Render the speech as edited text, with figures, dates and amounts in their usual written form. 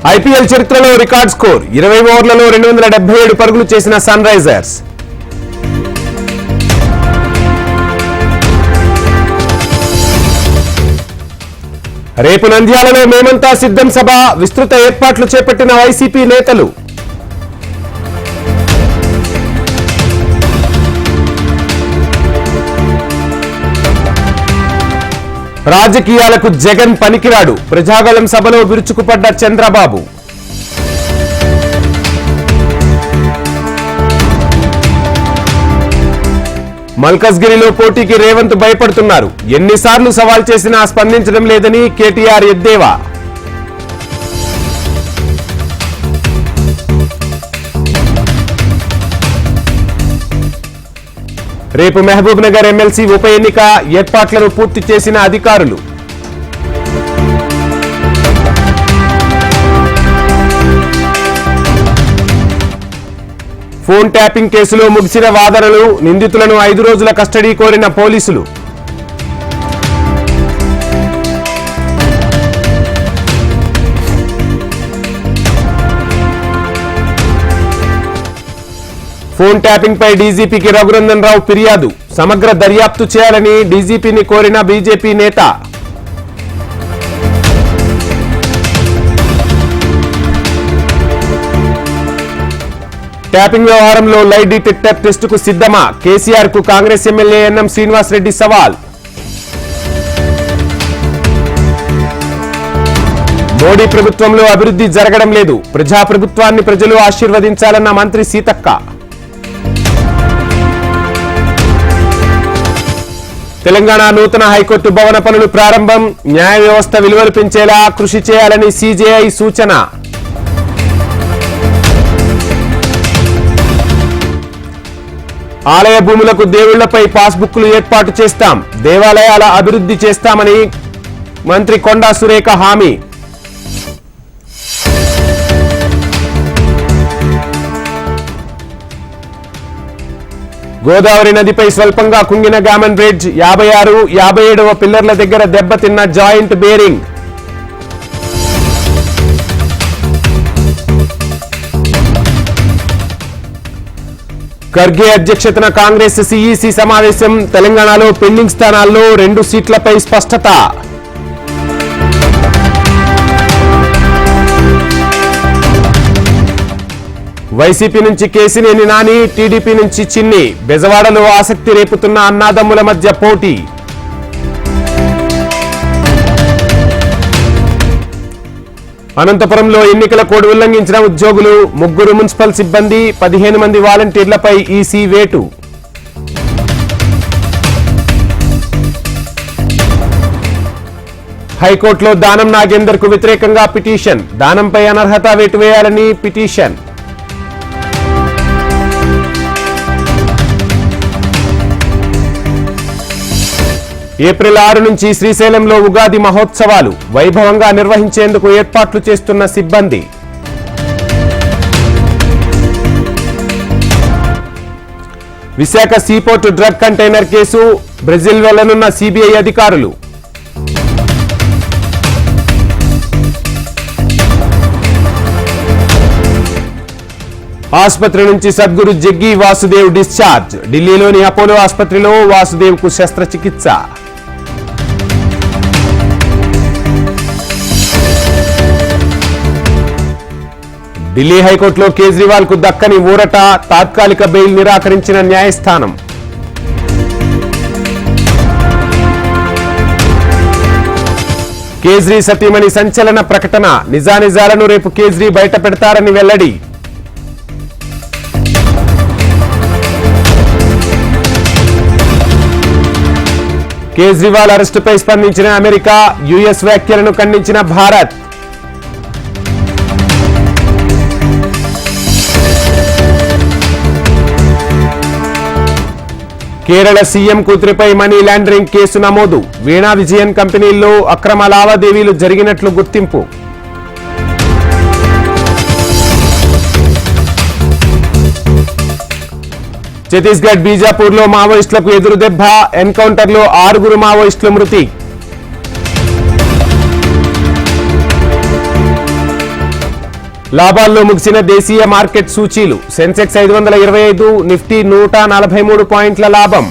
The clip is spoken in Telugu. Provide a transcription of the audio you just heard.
ఐపీఎల్ చరిత్రలో రికార్డ్ స్కోర్ 20 ఓవర్లలో 277 పరుగులు చేసిన సన్ రైజర్స్. రేపు నంద్యాలలో మేమంతా సిద్ధం సభ, విస్తృత ఏర్పాట్లు చేపట్టిన వైసీపీ నేతలు. రాజకీయాలకు జగన్ పనికిరాడు, ప్రజాగళం సభలో విరుచుకుపడ్డ చంద్రబాబు. మల్కజ్గిరిలో పోటీకి రేవంత్ భయపడుతున్నారు, ఎన్నిసార్లు సవాల్ చేసినా స్పందించడం లేదని కేటీఆర్ ఎద్దేవా. రేపు మహబూబ్ నగర్ ఎమ్మెల్సీ ఉప ఎన్నిక, ఏర్పాట్లను పూర్తి చేసిన అధికారులు. ఫోన్ ట్యాపింగ్ కేసులో ముగిసిన వాదనలు, నిందితులను 5 రోజుల కస్టడీ కోరిన పోలీసులు. ఫోన్ ట్యాపింగ్ పై డీజీపీకి రఘునందన్ రావు ఫిర్యాదు, సమగ్ర దర్యాప్తు చేయాలని డీజీపీని కోరిన బీజేపీ నేత. ట్యాపింగ్ వ్యవహారంలో లై డిటెక్టర్ టెస్టుకు సిద్ధమా, కేసీఆర్ కు కాంగ్రెస్ ఎమ్మెల్యే ఎన్ఎం శ్రీనివాస్ రెడ్డి సవాల్. మోడీ ప్రభుత్వంలో అభివృద్ధి జరగడం లేదు, ప్రజాప్రభుత్వాన్ని ప్రజలు ఆశీర్వదించాలన్న మంత్రి సీతక్క. తెలంగాణ నూతన హైకోర్టు భవన పనులు ప్రారంభం, న్యాయ వ్యవస్థ విలువలు పెంచేలా కృషి చేయాలని సీజేఐ సూచన. ఆలయ భూములకు దేవుళ్లపై పాస్బుక్లు ఏర్పాటు చేస్తాం, దేవాలయాల అభివృద్ధి చేస్తామని మంత్రి కొండా సురేఖ హామీ. గోదావరి నదిపై స్వల్పంగా కుంగిన గామన్ బ్రిడ్జ్, 56, 57వ పిల్లర్ల దగ్గర దెబ్బతిన్న జాయింట్ బేరింగ్. ఖర్గే అధ్యక్షతన కాంగ్రెస్ సీఈసీ సమావేశం, తెలంగాణలో పెండింగ్ స్థానాల్లో 2 సీట్లపై స్పష్టత. వైసీపీ నుంచి కేసినేని నాని, టీడీపీ నుంచి చిన్ని, బెజవాడలో ఆసక్తి రేపుతున్న అన్నాదమ్ముల మధ్య పోటీ. అనంతపురంలో ఎన్నికల కోడ్ ఉల్లంఘించిన ఉద్యోగులు, 3 మున్సిపల్ సిబ్బంది, 15 మంది వాలంటీర్లపై ఈసీ వేటు. హైకోర్టులో దానం నాగేందర్ కు వ్యతిరేకంగా పిటిషన్, దానంపై అనర్హత వేటు వేయాలని పిటిషన్. ఏప్రిల్ 6 నుంచి శ్రీశైలంలో ఉగాది మహోత్సవాలు వైభవంగా నిర్వహించేందుకు ఏర్పాట్లు చేస్తున్న సిబ్బంది. Visakha seaport drug container case, Brazil వెళ్లనున్న సిబిఐ అధికారులు. ఆసుపత్రి నుంచి సద్గురు జగ్గి వాసుదేవ్ డిశ్చార్జ్, ఢిల్లీలోని అపోలో ఆసుపత్రిలో వాసుదేవ్ కు శస్త్రచికిత్స. ఢిల్లీ హైకోర్టులో కేజ్రీవాల్ కు దక్కని ఊరట, తాత్కాలిక బెయిల్ నిరాకరించిన న్యాయస్థానం. కేజ్రీ సతీమణి సంచలన ప్రకటన, నిజానిజాలను రేపు కేజ్రీ బయట పెడతారని వెల్లడి. కేజ్రీవాల్ అరెస్టుపై స్పందించిన అమెరికా, యుఎస్ వ్యాఖ్యలను ఖండించిన భారత్. కేరళ సీఎం కూతురిపై మనీ లాండరింగ్ కేసు నమోదు, వీణా విజయన్ కంపెనీల్లో అక్రమ లావాదేవీలు జరిగినట్లు గుర్తింపు. ఛత్తీస్గఢ్ బీజాపూర్లో మావోయిస్టులకు ఎదురుదెబ్బ, ఎన్కౌంటర్లో 6 మావోయిస్టుల మృతి. లాభాల్లో ముగిసిన దేశీయ మార్కెట్ సూచీలు. సెన్సెక్స్ 525, నిఫ్టీ 143 పాయింట్ల లాభం.